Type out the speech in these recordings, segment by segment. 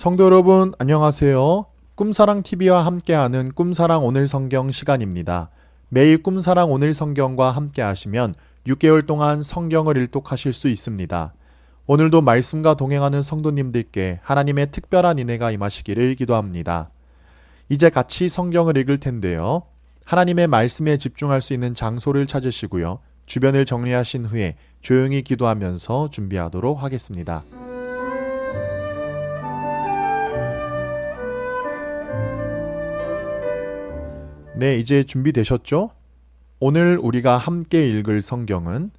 성도 여러분, 안녕하세요. 꿈사랑TV와 함께하는 꿈사랑 오늘 성경 시간입니다. 매일 꿈사랑 오늘 성경과 함께 하시면 6개월 동안 성경을 일독하실 수 있습니다. 오늘도 말씀과 동행하는 성도님들께 하나님의 특별한 은혜가 임하시기를 기도합니다. 이제 같이 성경을 읽을 텐데요. 하나님의 말씀에 집중할 수 있는 장소를 찾으시고요. 주변을 정리하신 후에 조용히 기도하면서 준비하도록 하겠습니다. 네, 이제 준비되셨죠? 오늘 우리가 함께 읽을 성경은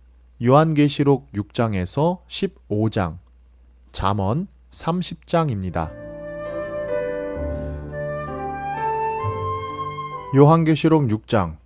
요한계시록 6장에서 15장, 잠언 30장입니다. 요한계시록 6장.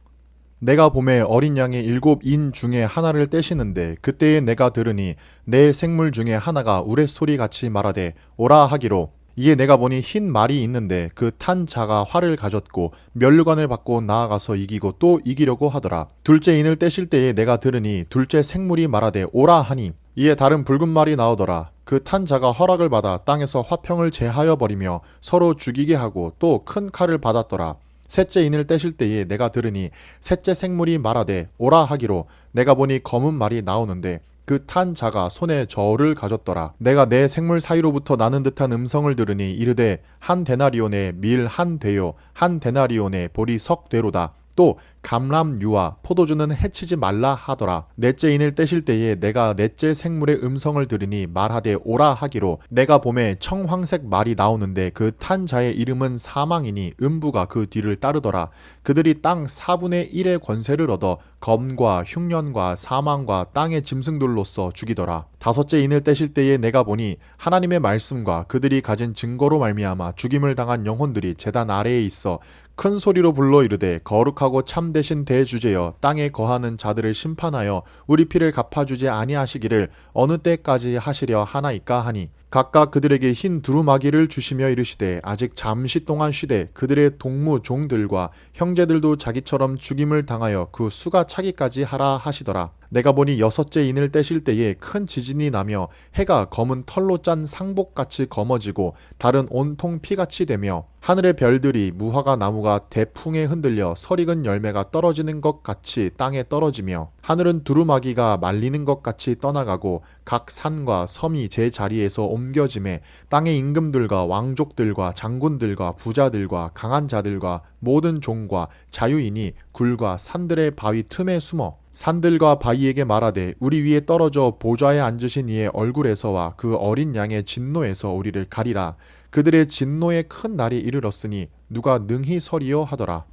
내가 봄에 어린 양의 7인 중에 하나를 떼시는데 그때에 내가 들으니 내 생물 중에 하나가 우레소리같이 말하되 오라 하기로, 이에 내가 보니 흰 말이 있는데 그 탄 자가 활을 가졌고 면류관을 받고 나아가서 이기고 또 이기려고 하더라. 둘째 인을 떼실 때에 내가 들으니 둘째 생물이 말하되 오라 하니, 이에 다른 붉은 말이 나오더라. 그 탄 자가 허락을 받아 땅에서 화평을 제하여 버리며 서로 죽이게 하고 또 큰 칼을 받았더라. 셋째 인을 떼실 때에 내가 들으니 셋째 생물이 말하되 오라 하기로, 내가 보니 검은 말이 나오는데 그 탄 자가 손에 저울을 가졌더라. 내가 내 생물 사이로부터 나는 듯한 음성을 들으니 이르되 한 데나리온의 밀 한 되요 한 데나리온의 보리 석 되로다. 또 감람유와 포도주는 해치지 말라 하더라. 넷째 인을 떼실 때에 내가 넷째 생물의 음성을 들으니 말하되 오라 하기로, 내가 봄에 청황색 말이 나오는데 그 탄 자의 이름은 사망이니 음부가 그 뒤를 따르더라. 그들이 땅 4분의 1의 권세를 얻어 검과 흉년과 사망과 땅의 짐승들로서 죽이더라. 다섯째 인을 떼실 때에 내가 보니 하나님의 말씀과 그들이 가진 증거로 말미암아 죽임을 당한 영혼들이 제단 아래에 있어 큰 소리로 불러 이르되 거룩하고 참되신 대주제여, 땅에 거하는 자들을 심판하여 우리 피를 갚아주지 아니하시기를 어느 때까지 하시려 하나이까 하니, 각각 그들에게 흰 두루마기를 주시며 이르시되 아직 잠시 동안 쉬되 그들의 동무 종들과 형제들도 자기처럼 죽임을 당하여 그 수가 차기까지 하라 하시더라. 내가 보니 여섯째 인을 떼실 때에 큰 지진이 나며 해가 검은 털로 짠 상복같이 검어지고 달은 온통 피같이 되며 하늘의 별들이 무화과 나무가 대풍에 흔들려 설익은 열매가 떨어지는 것 같이 땅에 떨어지며 하늘은 두루마기가 말리는 것 같이 떠나가고 각 산과 섬이 제 자리에서 옮겨짐에 땅의 임금들과 왕족들과 장군들과 부자들과 강한 자들과 모든 종과 자유인이 굴과 산들의 바위 틈에 숨어 산들과 바위에게 말하되 우리 위에 떨어져 보좌에 앉으신 이의 얼굴에서와 그 어린 양의 진노에서 우리를 가리라. 그들의 진노의 큰 날이 이르렀으니 누가 능히 서리요 하더라.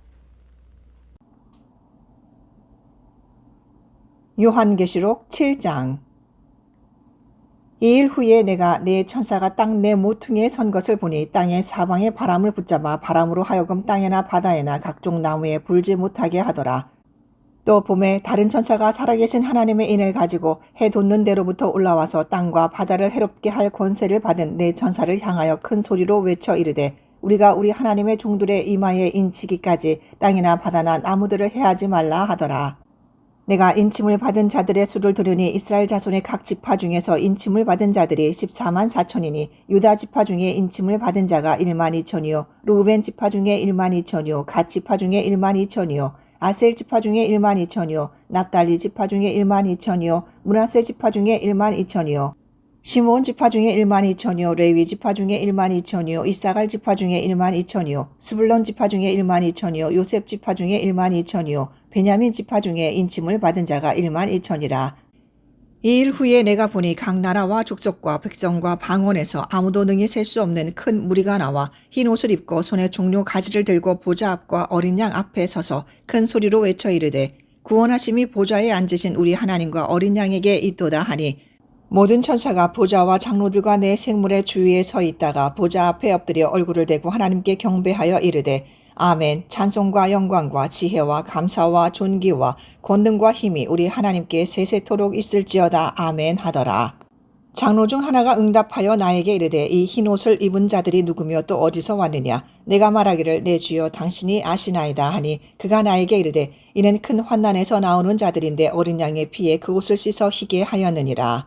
요한계시록 7장. 이 일 후에 내가 네 천사가 땅 네 모퉁이에 선 것을 보니 땅의 사방에 바람을 붙잡아 바람으로 하여금 땅에나 바다에나 각종 나무에 불지 못하게 하더라. 또 봄에 다른 천사가 살아계신 하나님의 인을 가지고 해 돋는 데로부터 올라와서 땅과 바다를 해롭게 할 권세를 받은 네 천사를 향하여 큰 소리로 외쳐 이르되, 우리가 우리 하나님의 종들의 이마에 인치기까지 땅이나 바다나 나무들을 해하지 말라 하더라. 내가 인침을 받은 자들의 수를 들으니 이스라엘 자손의 각 지파 중에서 인침을 받은 자들이 14만 4천이니 유다 지파 중에 인침을 받은 자가 1만 2천이요 르우벤 지파 중에 1만 2천이요 갓 지파 중에 1만 2천이요 아셀 지파 중에 1만 2천이요 납달리 지파 중에 1만 2천이요 므낫세 지파 중에 1만 2천이요 시므온 지파 중에 1만 2천이요 레위 지파 중에 1만 2천이요 이사갈 지파 중에 1만 2천이요 스불론 지파 중에 1만 2천이요 요셉 지파 중에 1만 2천이요 베냐민 지파 중에 인침을 받은 자가 1만 2천이라. 이 일 후에 내가 보니 각 나라와 족속과 백성과 방언에서 아무도 능히 셀 수 없는 큰 무리가 나와 흰 옷을 입고 손에 종려 가지를 들고 보좌 앞과 어린 양 앞에 서서 큰 소리로 외쳐 이르되, 구원하심이 보좌에 앉으신 우리 하나님과 어린 양에게 있도다 하니, 모든 천사가 보좌와 장로들과 내 생물의 주위에 서 있다가 보좌 앞에 엎드려 얼굴을 대고 하나님께 경배하여 이르되, 아멘. 찬송과 영광과 지혜와 감사와 존귀와 권능과 힘이 우리 하나님께 세세토록 있을지어다. 아멘 하더라. 장로 중 하나가 응답하여 나에게 이르되, 이 흰 옷을 입은 자들이 누구며 또 어디서 왔느냐? 내가 말하기를 내 주여 당신이 아시나이다 하니, 그가 나에게 이르되, 이는 큰 환난에서 나오는 자들인데 어린 양의 피에 그 옷을 씻어 희게 하였느니라.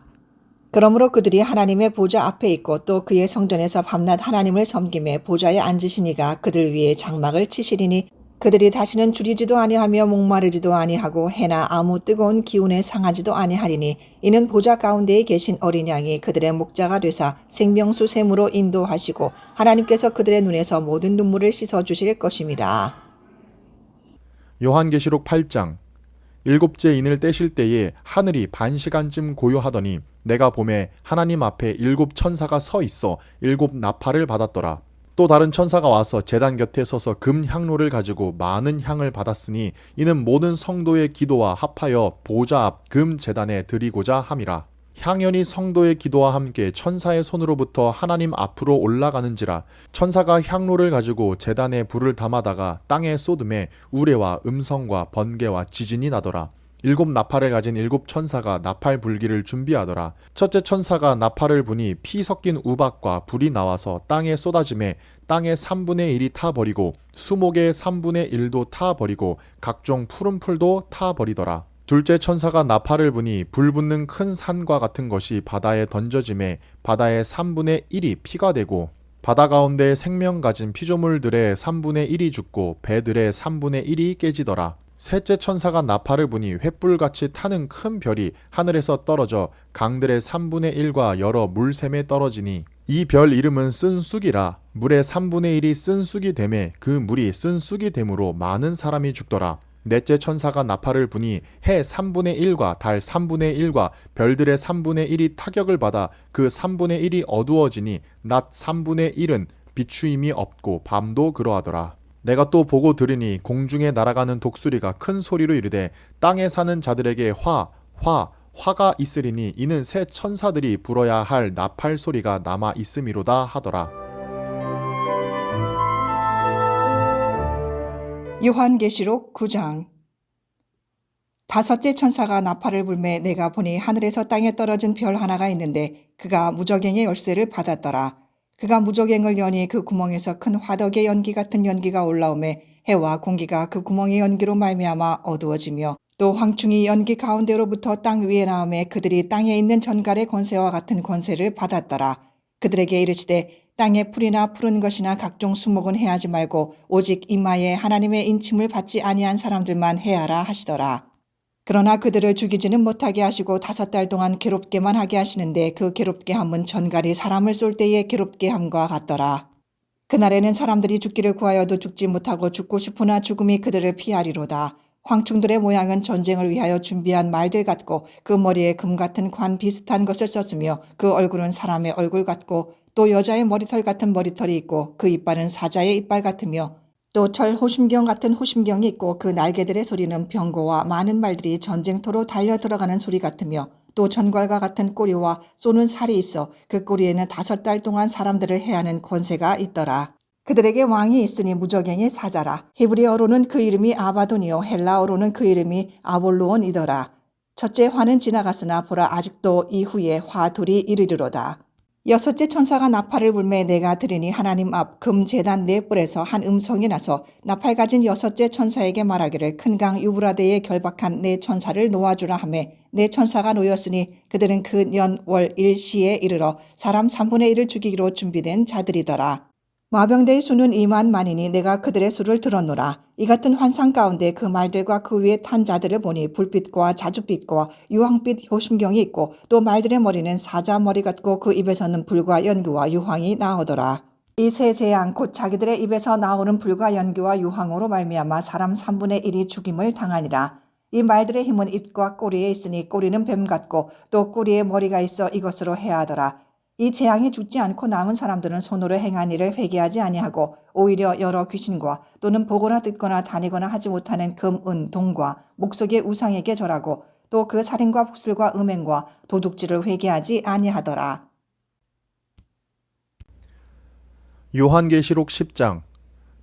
그러므로 그들이 하나님의 보좌 앞에 있고 또 그의 성전에서 밤낮 하나님을 섬김에 보좌에 앉으시니가 그들 위에 장막을 치시리니 그들이 다시는 줄이지도 아니하며 목마르지도 아니하고 해나 아무 뜨거운 기운에 상하지도 아니하리니 이는 보좌 가운데에 계신 어린 양이 그들의 목자가 되사 생명수 샘으로 인도하시고 하나님께서 그들의 눈에서 모든 눈물을 씻어 주실 것임이라. 요한계시록 8장. 일곱째 인을 떼실 때에 하늘이 반시간쯤 고요하더니 내가 보매 하나님 앞에 일곱 천사가 서 있어 일곱 나팔을 받았더라. 또 다른 천사가 와서 제단 곁에 서서 금 향로를 가지고 많은 향을 받았으니 이는 모든 성도의 기도와 합하여 보좌 앞 금 제단에 드리고자 함이라. 향연이 성도의 기도와 함께 천사의 손으로부터 하나님 앞으로 올라가는지라. 천사가 향로를 가지고 제단에 불을 담아다가 땅에 쏟음에 우레와 음성과 번개와 지진이 나더라. 일곱 나팔을 가진 일곱 천사가 나팔 불기를 준비하더라. 첫째 천사가 나팔을 부니 피 섞인 우박과 불이 나와서 땅에 쏟아짐에 땅의 3분의 1이 타버리고 수목의 3분의 1도 타버리고 각종 푸른 풀도 타버리더라. 둘째 천사가 나팔을 부니 불 붙는 큰 산과 같은 것이 바다에 던져짐에 바다의 3분의 1이 피가 되고 바다 가운데 생명 가진 피조물들의 3분의 1이 죽고 배들의 3분의 1이 깨지더라. 셋째 천사가 나팔을 부니 횃불같이 타는 큰 별이 하늘에서 떨어져 강들의 3분의 1과 여러 물샘에 떨어지니 이 별 이름은 쓴쑥이라. 물의 3분의 1이 쓴쑥이 되매 그 물이 쓴쑥이 되므로 많은 사람이 죽더라. 넷째 천사가 나팔을 부니 해 3분의 1과 달 3분의 1과 별들의 3분의 1이 타격을 받아 그 3분의 1이 어두워지니 낮 3분의 1은 비추임이 없고 밤도 그러하더라. 내가 또 보고 들으니 공중에 날아가는 독수리가 큰 소리로 이르되 땅에 사는 자들에게 화가 있으리니 이는 새 천사들이 불어야 할 나팔 소리가 남아 있음이로다 하더라. 요한계시록 9장. 다섯째 천사가 나팔을 불매 내가 보니 하늘에서 땅에 떨어진 별 하나가 있는데 그가 무저갱의 열쇠를 받았더라. 그가 무저갱을 여니 그 구멍에서 큰 화덕의 연기 같은 연기가 올라오매 해와 공기가 그 구멍의 연기로 말미암아 어두워지며 또 황충이 연기 가운데로부터 땅 위에 나오매 그들이 땅에 있는 전갈의 권세와 같은 권세를 받았더라. 그들에게 이르시되 땅의 풀이나 푸른 것이나 각종 수목은 해하지 말고 오직 이마에 하나님의 인침을 받지 아니한 사람들만 해하라 하시더라. 그러나 그들을 죽이지는 못하게 하시고 5달 동안 괴롭게만 하게 하시는데 그 괴롭게 함은 전갈이 사람을 쏠 때의 괴롭게 함과 같더라. 그날에는 사람들이 죽기를 구하여도 죽지 못하고 죽고 싶으나 죽음이 그들을 피하리로다. 황충들의 모양은 전쟁을 위하여 준비한 말들 같고 그 머리에 금 같은 관 비슷한 것을 썼으며 그 얼굴은 사람의 얼굴 같고 또 여자의 머리털 같은 머리털이 있고 그 이빨은 사자의 이빨 같으며 또 철 호심경 같은 호심경이 있고 그 날개들의 소리는 병거와 많은 말들이 전쟁터로 달려 들어가는 소리 같으며 또 전갈과 같은 꼬리와 쏘는 살이 있어 그 꼬리에는 5달 동안 사람들을 해하는 권세가 있더라. 그들에게 왕이 있으니 무저갱의 사자라. 히브리어로는 그 이름이 아바돈이요 헬라어로는 그 이름이 아볼로온이더라. 첫째 화는 지나갔으나 보라 아직도 이후에 화 둘이 이르리로다. 여섯째 천사가 나팔을 불매 내가 들으니 하나님 앞 금 제단 네 뿔에서 한 음성이 나서 나팔 가진 여섯째 천사에게 말하기를 큰 강 유브라데에 결박한 네 천사를 놓아주라 하매 네 천사가 놓였으니 그들은 그 년 월 일시에 이르러 사람 3분의 1을 죽이기로 준비된 자들이더라. 마병대의 수는 2만만이니 내가 그들의 수를 들었노라. 이 같은 환상 가운데 그 말들과 그 위에 탄 자들을 보니 불빛과 자줏빛과 유황빛 효심경이 있고 또 말들의 머리는 사자 머리 같고 그 입에서는 불과 연기와 유황이 나오더라. 이 세 재앙 곧 자기들의 입에서 나오는 불과 연기와 유황으로 말미암아 사람 3분의 1이 죽임을 당하니라. 이 말들의 힘은 입과 꼬리에 있으니 꼬리는 뱀 같고 또 꼬리에 머리가 있어 이것으로 해하더라. 이 재앙이 죽지 않고 남은 사람들은 손으로 행한 일을 회개하지 아니하고 오히려 여러 귀신과 또는 보거나 듣거나 다니거나 하지 못하는 금, 은, 동과 목석의 우상에게 절하고 또 그 살인과 폭술과 음행과 도둑질을 회개하지 아니하더라. 요한계시록 10장.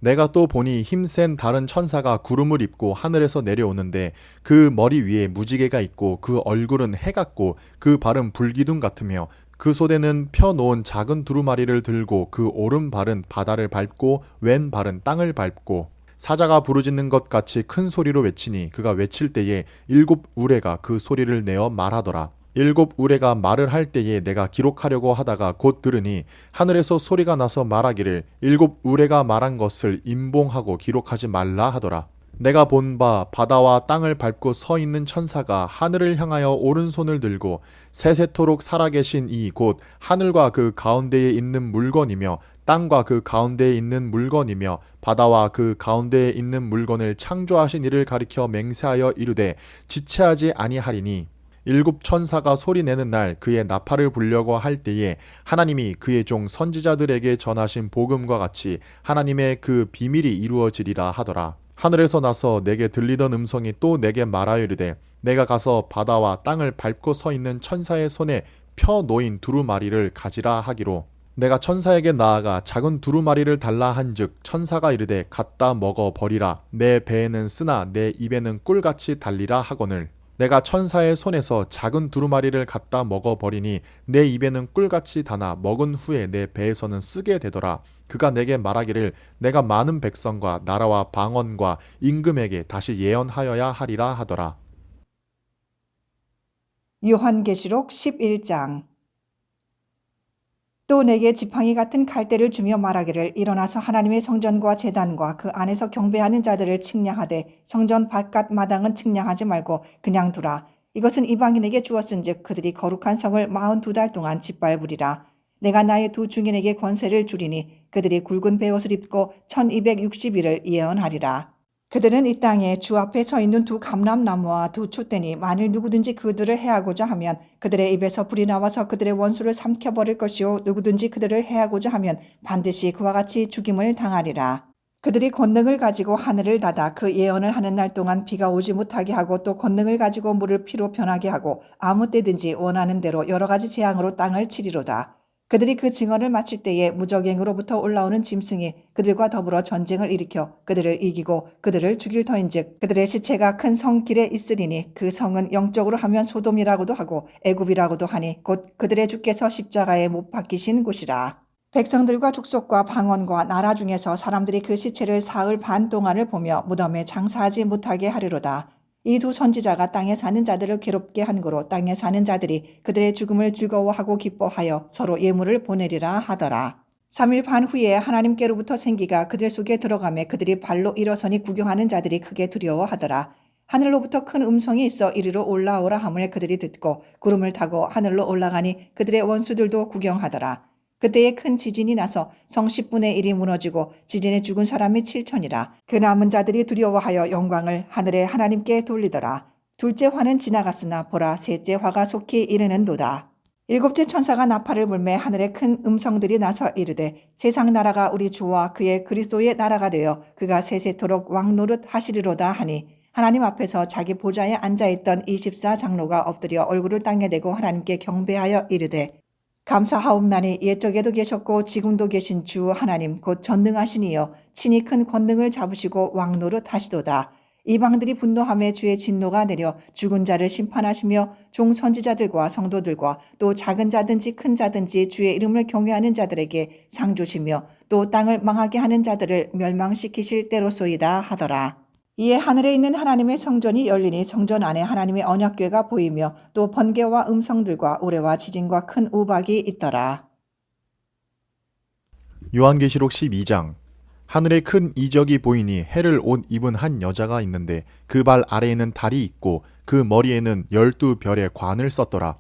내가 또 보니 힘센 다른 천사가 구름을 입고 하늘에서 내려오는데 그 머리 위에 무지개가 있고 그 얼굴은 해 같고 그 발은 불기둥 같으며 그 소대는 펴놓은 작은 두루마리를 들고 그 오른발은 바다를 밟고 왼발은 땅을 밟고 사자가 부르짖는 것 같이 큰 소리로 외치니 그가 외칠 때에 7 우레가 그 소리를 내어 말하더라. 일곱 우레가 말을 할 때에 내가 기록하려고 하다가 곧 들으니 하늘에서 소리가 나서 말하기를 일곱 우레가 말한 것을 임봉하고 기록하지 말라 하더라. 내가 본 바 바다와 땅을 밟고 서 있는 천사가 하늘을 향하여 오른손을 들고 세세토록 살아계신 이 곧 하늘과 그 가운데에 있는 물건이며 땅과 그 가운데에 있는 물건이며 바다와 그 가운데에 있는 물건을 창조하신 이를 가리켜 맹세하여 이르되 지체하지 아니하리니 일곱 천사가 소리내는 날 그의 나팔을 불려고 할 때에 하나님이 그의 종 선지자들에게 전하신 복음과 같이 하나님의 그 비밀이 이루어지리라 하더라. 하늘에서 나서 내게 들리던 음성이 또 내게 말하여 이르되 내가 가서 바다와 땅을 밟고 서 있는 천사의 손에 펴 놓인 두루마리를 가지라 하기로 내가 천사에게 나아가 작은 두루마리를 달라 한즉 천사가 이르되 갖다 먹어 버리라. 내 배에는 쓰나 내 입에는 꿀같이 달리라 하거늘 내가 천사의 손에서 작은 두루마리를 갖다 먹어 버리니 내 입에는 꿀같이 다나 먹은 후에 내 배에서는 쓰게 되더라. 그가 내게 말하기를 내가 많은 백성과 나라와 방언과 임금에게 다시 예언하여야 하리라 하더라. 요한계시록 11장. 또 내게 지팡이 같은 갈대를 주며 말하기를 일어나서 하나님의 성전과 제단과 그 안에서 경배하는 자들을 측량하되 성전 바깥 마당은 측량하지 말고 그냥 두라. 이것은 이방인에게 주었은즉 그들이 거룩한 성을 42달 동안 짓밟으리라. 내가 나의 두 증인에게 권세를 주리니 그들이 굵은 베옷을 입고 1260일을 예언하리라. 그들은 이 땅에 주 앞에 서 있는 두 감람나무와 두 촛대니 만일 누구든지 그들을 해하고자 하면 그들의 입에서 불이 나와서 그들의 원수를 삼켜버릴 것이요 누구든지 그들을 해하고자 하면 반드시 그와 같이 죽임을 당하리라. 그들이 권능을 가지고 하늘을 닫아 그 예언을 하는 날 동안 비가 오지 못하게 하고 또 권능을 가지고 물을 피로 변하게 하고 아무 때든지 원하는 대로 여러 가지 재앙으로 땅을 치리로다. 그들이 그 증언을 마칠 때에 무적행으로부터 올라오는 짐승이 그들과 더불어 전쟁을 일으켜 그들을 이기고 그들을 죽일 터인즉 그들의 시체가 큰 성 길에 있으리니 그 성은 영적으로 하면 소돔이라고도 하고 애굽이라고도 하니 곧 그들의 주께서 십자가에 못 박히신 곳이라. 백성들과 족속과 방언과 나라 중에서 사람들이 그 시체를 사흘 반 동안을 보며 무덤에 장사하지 못하게 하리로다. 이 두 선지자가 땅에 사는 자들을 괴롭게 한 거로 땅에 사는 자들이 그들의 죽음을 즐거워하고 기뻐하여 서로 예물을 보내리라 하더라. 3일 반 후에 하나님께로부터 생기가 그들 속에 들어가매 그들이 발로 일어서니 구경하는 자들이 크게 두려워하더라. 하늘로부터 큰 음성이 있어 이리로 올라오라 함을 그들이 듣고 구름을 타고 하늘로 올라가니 그들의 원수들도 구경하더라. 그때에 큰 지진이 나서 성 10분의 1이 무너지고 지진에 죽은 사람이 7천이라. 그 남은 자들이 두려워하여 영광을 하늘의 하나님께 돌리더라. 둘째 화는 지나갔으나 보라 셋째 화가 속히 이르는도다. 일곱째 천사가 나팔을 불매 하늘에 큰 음성들이 나서 이르되 세상 나라가 우리 주와 그의 그리스도의 나라가 되어 그가 세세토록 왕노릇 하시리로다 하니 하나님 앞에서 자기 보좌에 앉아있던 24장로가 엎드려 얼굴을 땅에 대고 하나님께 경배하여 이르되 감사하옵나니 옛적에도 계셨고 지금도 계신 주 하나님 곧 전능하신 이여 친히 큰 권능을 잡으시고 왕노릇 하시도다. 이방들이 분노하며 주의 진노가 내려 죽은 자를 심판하시며 종 선지자들과 성도들과 또 작은 자든지 큰 자든지 주의 이름을 경외하는 자들에게 상 주시며 또 땅을 망하게 하는 자들을 멸망시키실 때로소이다 하더라. 이에 하늘에 있는 하나님의 성전이 열리니 성전 안에 하나님의 언약궤가 보이며 또 번개와 음성들과 우레와 지진과 큰 우박이 있더라. 요한계시록 12장. 하늘에 큰 이적이 보이니 해를 옷 입은 한 여자가 있는데 그 발 아래에는 달이 있고 그 머리에는 12별의 관을 썼더라.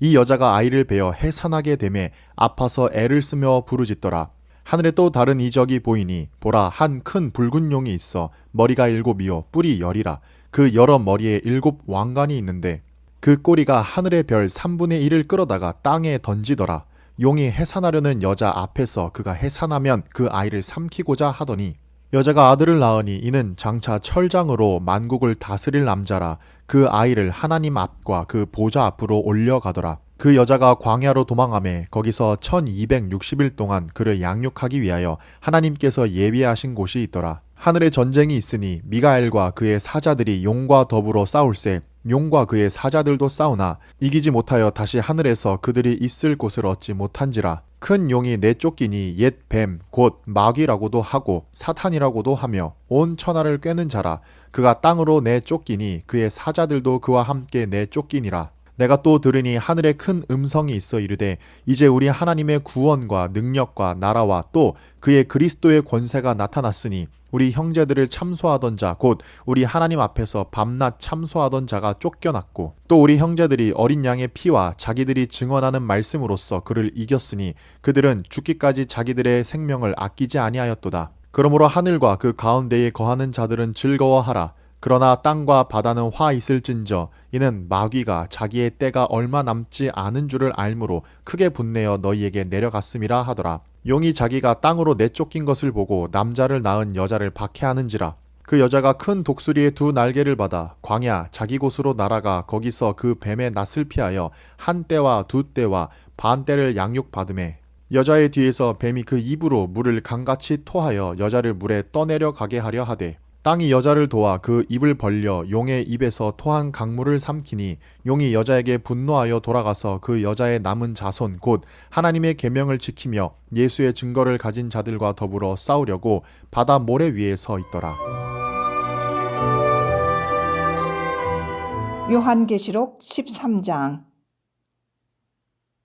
이 여자가 아이를 베어 해산하게 되매 아파서 애를 쓰며 부르짖더라. 하늘에 또 다른 이적이 보이니 보라 한 큰 붉은 용이 있어 머리가 7이요 뿔이 10이라. 그 여러 머리에 7 왕관이 있는데 그 꼬리가 하늘의 별 3분의 1을 끌어다가 땅에 던지더라. 용이 해산하려는 여자 앞에서 그가 해산하면 그 아이를 삼키고자 하더니 여자가 아들을 낳으니 이는 장차 철장으로 만국을 다스릴 남자라. 그 아이를 하나님 앞과 그 보좌 앞으로 올려가더라. 그 여자가 광야로 도망하매 거기서 1260일 동안 그를 양육하기 위하여 하나님께서 예비하신 곳이 있더라. 하늘에 전쟁이 있으니 미가엘과 그의 사자들이 용과 더불어 싸울세 용과 그의 사자들도 싸우나 이기지 못하여 다시 하늘에서 그들이 있을 곳을 얻지 못한지라. 큰 용이 내쫓기니 옛 뱀 곧 마귀라고도 하고 사탄이라고도 하며 온 천하를 꿰는 자라. 그가 땅으로 내쫓기니 그의 사자들도 그와 함께 내쫓기니라. 내가 또 들으니 하늘에 큰 음성이 있어 이르되 이제 우리 하나님의 구원과 능력과 나라와 또 그의 그리스도의 권세가 나타났으니 우리 형제들을 참소하던 자 곧 우리 하나님 앞에서 밤낮 참소하던 자가 쫓겨났고 또 우리 형제들이 어린 양의 피와 자기들이 증언하는 말씀으로써 그를 이겼으니 그들은 죽기까지 자기들의 생명을 아끼지 아니하였도다. 그러므로 하늘과 그 가운데에 거하는 자들은 즐거워하라. 그러나 땅과 바다는 화 있을진저 이는 마귀가 자기의 때가 얼마 남지 않은 줄을 알므로 크게 분내어 너희에게 내려갔음이라 하더라. 용이 자기가 땅으로 내쫓긴 것을 보고 남자를 낳은 여자를 박해하는지라. 그 여자가 큰 독수리의 두 날개를 받아 광야 자기 곳으로 날아가 거기서 그 뱀의 낯을 피하여 한 떼와 두 떼와 반 떼를 양육받음에 여자의 뒤에서 뱀이 그 입으로 물을 강같이 토하여 여자를 물에 떠내려 가게 하려 하되 땅이 여자를 도와 그 입을 벌려 용의 입에서 토한 강물을 삼키니 용이 여자에게 분노하여 돌아가서 그 여자의 남은 자손 곧 하나님의 계명을 지키며 예수의 증거를 가진 자들과 더불어 싸우려고 바다 모래 위에 서 있더라. 요한계시록 13장.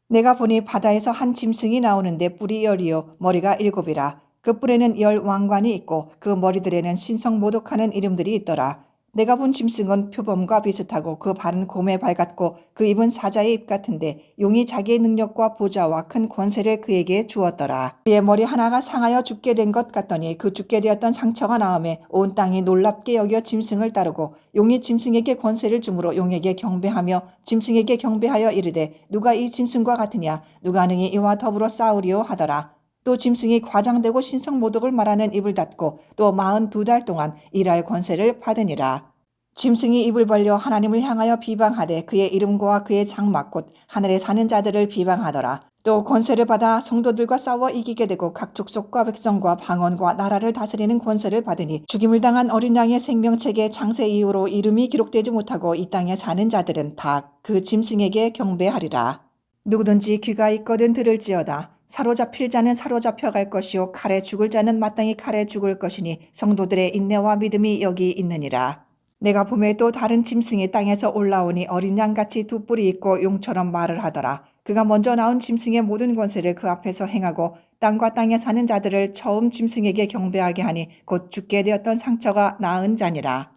내가 보니 바다에서 한 짐승이 나오는데 뿔이 10이요 머리가 7이라. 그 뿔에는 10 왕관이 있고 그 머리들에는 신성모독하는 이름들이 있더라. 내가 본 짐승은 표범과 비슷하고 그 발은 곰의 발 같고 그 입은 사자의 입 같은데 용이 자기의 능력과 보좌와 큰 권세를 그에게 주었더라. 그의 머리 하나가 상하여 죽게 된 것 같더니 그 죽게 되었던 상처가 나음에 온 땅이 놀랍게 여겨 짐승을 따르고 용이 짐승에게 권세를 주므로 용에게 경배하며 짐승에게 경배하여 이르되 누가 이 짐승과 같으냐 누가 능히 이와 더불어 싸우리요 하더라. 또 짐승이 과장되고 신성모독을 말하는 입을 닫고 또 42달 동안 일할 권세를 받으니라. 짐승이 입을 벌려 하나님을 향하여 비방하되 그의 이름과 그의 장막 곧 하늘에 사는 자들을 비방하더라. 또 권세를 받아 성도들과 싸워 이기게 되고 각 족속과 백성과 방언과 나라를 다스리는 권세를 받으니 죽임을 당한 어린 양의 생명책의 창세 이후로 이름이 기록되지 못하고 이 땅에 사는 자들은 다 그 짐승에게 경배하리라. 누구든지 귀가 있거든 들을지어다. 사로잡힐 자는 사로잡혀 갈 것이요 칼에 죽을 자는 마땅히 칼에 죽을 것이니 성도들의 인내와 믿음이 여기 있느니라. 내가 보매 또 다른 짐승이 땅에서 올라오니 어린 양같이 두 뿔이 있고 용처럼 말을 하더라. 그가 먼저 나온 짐승의 모든 권세를 그 앞에서 행하고 땅과 땅에 사는 자들을 처음 짐승에게 경배하게 하니 곧 죽게 되었던 상처가 나은 자니라.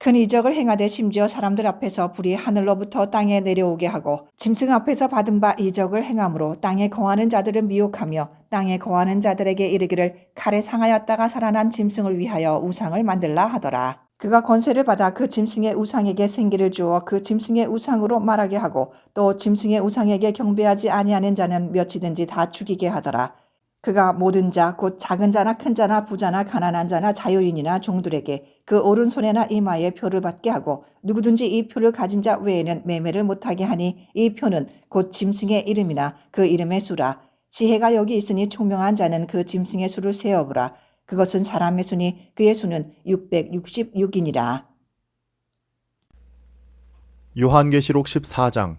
큰 이적을 행하되 심지어 사람들 앞에서 불이 하늘로부터 땅에 내려오게 하고 짐승 앞에서 받은 바 이적을 행함으로 땅에 거하는 자들은 미혹하며 땅에 거하는 자들에게 이르기를 칼에 상하였다가 살아난 짐승을 위하여 우상을 만들라 하더라. 그가 권세를 받아 그 짐승의 우상에게 생기를 주어 그 짐승의 우상으로 말하게 하고 또 짐승의 우상에게 경배하지 아니하는 자는 몇이든지 다 죽이게 하더라. 그가 모든 자 곧 작은 자나 큰 자나 부자나 가난한 자나 자유인이나 종들에게 그 오른손에나 이마에 표를 받게 하고 누구든지 이 표를 가진 자 외에는 매매를 못하게 하니 이 표는 곧 짐승의 이름이나 그 이름의 수라. 지혜가 여기 있으니 총명한 자는 그 짐승의 수를 세어보라. 그것은 사람의 수니 그의 수는 666이니라. 요한계시록 14장.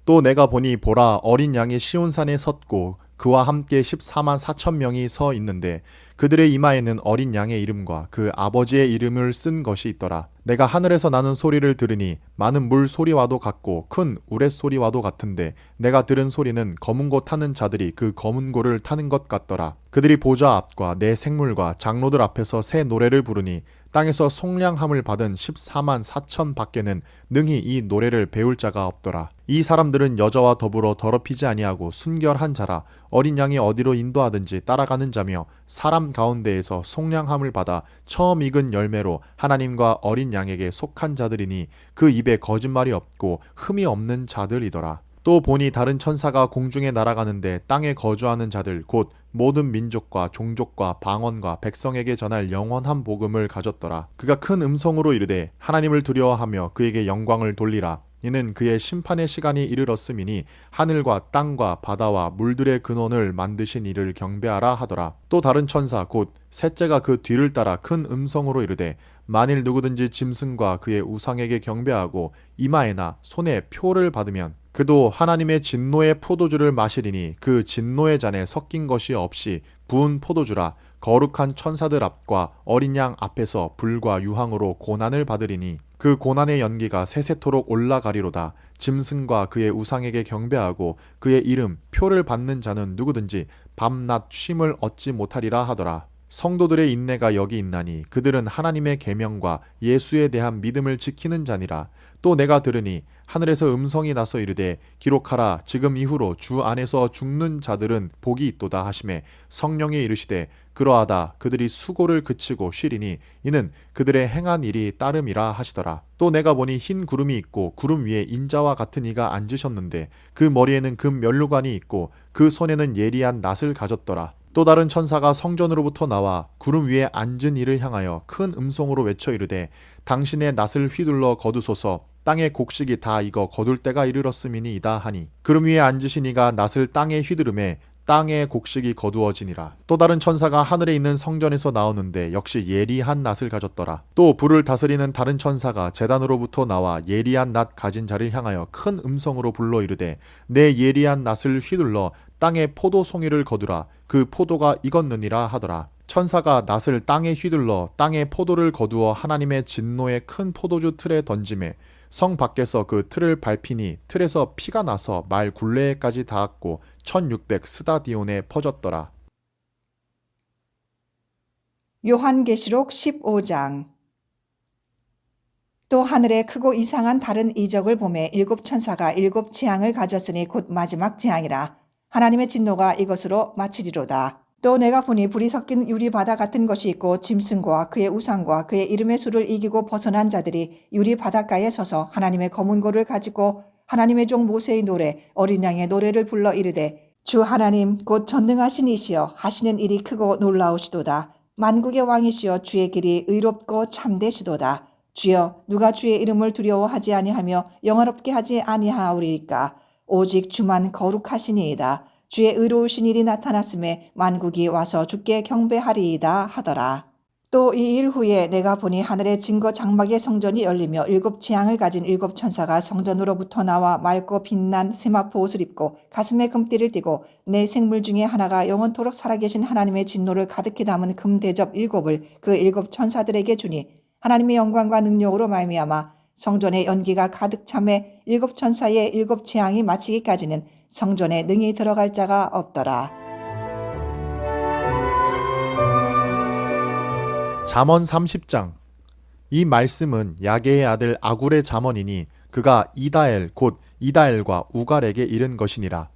또 내가 보니 보라 어린 양이 시온산에 섰고 그와 함께 14만 4천 명이 서 있는데 그들의 이마에는 어린 양의 이름과 그 아버지의 이름을 쓴 것이 있더라. 내가 하늘에서 나는 소리를 들으니 많은 물 소리와도 같고 큰 우레소리와도 같은데 내가 들은 소리는 검은 고 타는 자들이 그 검은 고를 타는 것 같더라. 그들이 보좌 앞과 내 생물과 장로들 앞에서 새 노래를 부르니 땅에서 속량함을 받은 14만 4천 밖에는 능히 이 노래를 배울 자가 없더라. 이 사람들은 여자와 더불어 더럽히지 아니하고 순결한 자라. 어린 양이 어디로 인도하든지 따라가는 자며 사람 가운데에서 속량함을 받아 처음 익은 열매로 하나님과 어린 양에게 속한 자들이니 그 입에 거짓말이 없고 흠이 없는 자들이더라. 또 보니 다른 천사가 공중에 날아가는데 땅에 거주하는 자들 곧 모든 민족과 종족과 방언과 백성에게 전할 영원한 복음을 가졌더라. 그가 큰 음성으로 이르되 하나님을 두려워하며 그에게 영광을 돌리라. 이는 그의 심판의 시간이 이르렀음이니 하늘과 땅과 바다와 물들의 근원을 만드신 이를 경배하라 하더라. 또 다른 천사 곧 셋째가 그 뒤를 따라 큰 음성으로 이르되 만일 누구든지 짐승과 그의 우상에게 경배하고 이마에나 손에 표를 받으면 그도 하나님의 진노의 포도주를 마시리니 그 진노의 잔에 섞인 것이 없이 부은 포도주라. 거룩한 천사들 앞과 어린 양 앞에서 불과 유황으로 고난을 받으리니 그 고난의 연기가 세세토록 올라가리로다. 짐승과 그의 우상에게 경배하고 그의 이름 표를 받는 자는 누구든지 밤낮 쉼을 얻지 못하리라 하더라. 성도들의 인내가 여기 있나니 그들은 하나님의 계명과 예수에 대한 믿음을 지키는 자니라. 또 내가 들으니 하늘에서 음성이 나서 이르되 기록하라. 지금 이후로 주 안에서 죽는 자들은 복이 있도다 하시매 성령이 이르시되 그러하다. 그들이 수고를 그치고 쉬리니 이는 그들의 행한 일이 따름이라 하시더라. 또 내가 보니 흰 구름이 있고 구름 위에 인자와 같은 이가 앉으셨는데 그 머리에는 금 면류관이 있고 그 손에는 예리한 낫을 가졌더라. 또 다른 천사가 성전으로부터 나와 구름 위에 앉은 이를 향하여 큰 음성으로 외쳐 이르되 당신의 낫을 휘둘러 거두소서. 땅의 곡식이 다 익어 거둘 때가 이르렀음이니이다 하니 구름 위에 앉으신 이가 낫을 땅에 휘두르매 땅의 곡식이 거두어지니라. 또 다른 천사가 하늘에 있는 성전에서 나오는데 역시 예리한 낫을 가졌더라. 또 불을 다스리는 다른 천사가 제단으로부터 나와 예리한 낫 가진 자를 향하여 큰 음성으로 불러 이르되 내 예리한 낫을 휘둘러 땅의 포도 송이를 거두라. 그 포도가 익었느니라 하더라. 천사가 낫을 땅에 휘둘러 땅의 포도를 거두어 하나님의 진노의 큰 포도주 틀에 던지매 성 밖에서 그 틀을 밟히니 틀에서 피가 나서 말 굴레에까지 닿았고 1600 스다디온에 퍼졌더라. 요한계시록 15장. 또 하늘에 크고 이상한 다른 이적을 보매 일곱 천사가 일곱 재앙을 가졌으니 곧 마지막 재앙이라. 하나님의 진노가 이것으로 마치리로다. 또 내가 보니 불이 섞인 유리바다 같은 것이 있고 짐승과 그의 우상과 그의 이름의 수를 이기고 벗어난 자들이 유리바닷가에 서서 하나님의 검은 고를 가지고 하나님의 종 모세의 노래 어린 양의 노래를 불러 이르되 주 하나님 곧 전능하신 이시여 하시는 일이 크고 놀라우시도다. 만국의 왕이시여 주의 길이 의롭고 참되시도다. 주여 누가 주의 이름을 두려워하지 아니하며 영화롭게 하지 아니하오리이까. 오직 주만 거룩하시니이다. 주의 의로우신 일이 나타났음에 만국이 와서 주께 경배하리이다 하더라. 또 이 일 후에 내가 보니 하늘의 증거 장막의 성전이 열리며 일곱 재앙을 가진 일곱 천사가 성전으로부터 나와 맑고 빛난 세마포 옷을 입고 가슴에 금띠를 띠고 내 생물 중에 하나가 영원토록 살아계신 하나님의 진노를 가득히 담은 금대접 일곱을 그 일곱 천사들에게 주니 하나님의 영광과 능력으로 말미암아 성전의 연기가 가득 차매 일곱 천사의 일곱 재앙이 마치기까지는 성전에 능히 들어갈 자가 없더라. 잠언 30장. 이 말씀은 야게의 아들 아굴의 잠언이니 그가 이다엘 곧 이다엘과 우갈에게 이른 것이니라.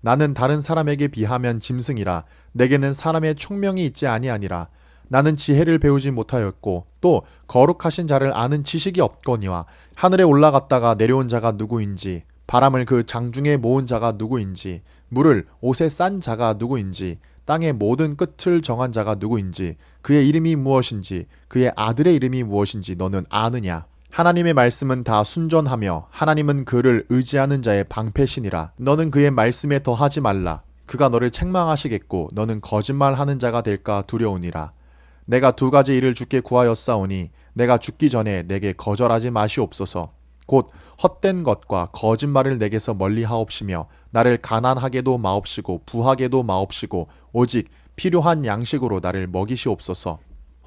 나는 다른 사람에게 비하면 짐승이라. 내게는 사람의 총명이 있지 아니하니라. 나는 지혜를 배우지 못하였고 또 거룩하신 자를 아는 지식이 없거니와 하늘에 올라갔다가 내려온 자가 누구인지 바람을 그 장중에 모은 자가 누구인지 물을 옷에 싼 자가 누구인지 땅의 모든 끝을 정한 자가 누구인지 그의 이름이 무엇인지 그의 아들의 이름이 무엇인지 너는 아느냐. 하나님의 말씀은 다 순전하며 하나님은 그를 의지하는 자의 방패시니라. 너는 그의 말씀에 더하지 말라. 그가 너를 책망하시겠고 너는 거짓말하는 자가 될까 두려우니라. 내가 두 가지 일을 주께 구하였사오니 내가 죽기 전에 내게 거절하지 마시옵소서. 곧 헛된 것과 거짓말을 내게서 멀리하옵시며 나를 가난하게도 마옵시고 부하게도 마옵시고 오직 필요한 양식으로 나를 먹이시옵소서.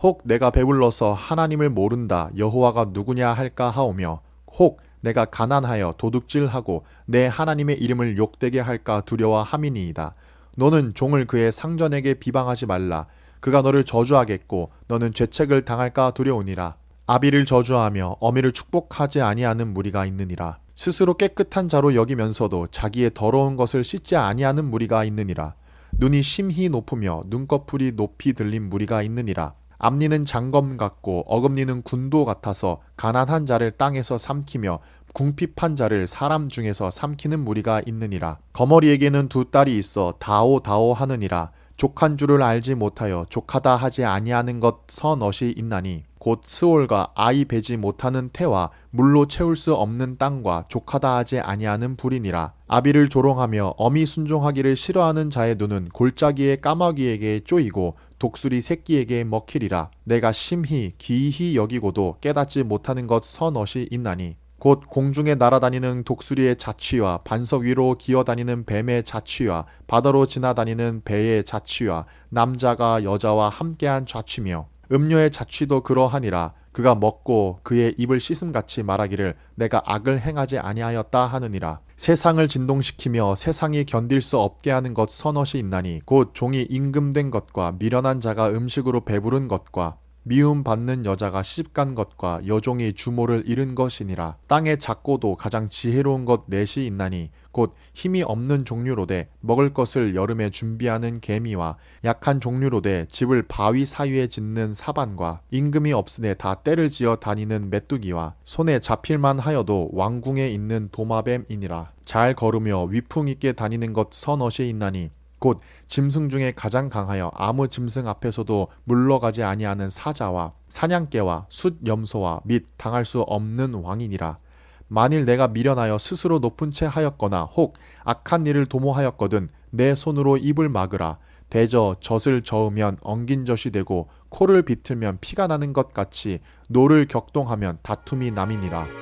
혹 내가 배불러서 하나님을 모른다 여호와가 누구냐 할까 하오며 혹 내가 가난하여 도둑질하고 내 하나님의 이름을 욕되게 할까 두려워함이니이다. 너는 종을 그의 상전에게 비방하지 말라. 그가 너를 저주하겠고 너는 죄책을 당할까 두려우니라. 아비를 저주하며 어미를 축복하지 아니하는 무리가 있느니라. 스스로 깨끗한 자로 여기면서도 자기의 더러운 것을 씻지 아니하는 무리가 있느니라. 눈이 심히 높으며 눈꺼풀이 높이 들린 무리가 있느니라. 앞니는 장검 같고 어금니는 군도 같아서 가난한 자를 땅에서 삼키며 궁핍한 자를 사람 중에서 삼키는 무리가 있느니라. 거머리에게는 두 딸이 있어 다오다오 하느니라. 족한 줄을 알지 못하여 족하다 하지 아니하는 것 서넛이 있나니 곧 스올과 아이 베지 못하는 태와 물로 채울 수 없는 땅과 족하다 하지 아니하는 불이니라. 아비를 조롱하며 어미 순종하기를 싫어하는 자의 눈은 골짜기의 까마귀에게 쪼이고 독수리 새끼에게 먹히리라. 내가 심히 기이히 여기고도 깨닫지 못하는 것 서넛이 있나니 곧 공중에 날아다니는 독수리의 자취와 반석 위로 기어다니는 뱀의 자취와 바다로 지나다니는 배의 자취와 남자가 여자와 함께한 자취며 음료의 자취도 그러하니라. 그가 먹고 그의 입을 씻음같이 말하기를 내가 악을 행하지 아니하였다 하느니라. 세상을 진동시키며 세상이 견딜 수 없게 하는 것 서넛이 있나니 곧 종이 임금된 것과 미련한 자가 음식으로 배부른 것과 미움받는 여자가 시집간 것과 여종이 주모를 잃은 것이니라. 땅의 작고도 가장 지혜로운 것 넷이 있나니 곧 힘이 없는 종류로되 먹을 것을 여름에 준비하는 개미와 약한 종류로되 집을 바위 사이에 짓는 사반과 임금이 없으되 다 때를 지어 다니는 메뚜기와 손에 잡힐만 하여도 왕궁에 있는 도마뱀이니라. 잘 걸으며 위풍 있게 다니는 것 서넛이 있나니 곧 짐승 중에 가장 강하여 아무 짐승 앞에서도 물러가지 아니하는 사자와 사냥개와 숫염소와 및 당할 수 없는 왕이니라. 만일 내가 미련하여 스스로 높은 채 하였거나 혹 악한 일을 도모하였거든 내 손으로 입을 막으라. 대저 젖을 저으면 엉긴 젖이 되고 코를 비틀면 피가 나는 것 같이 노를 격동하면 다툼이 남이니라.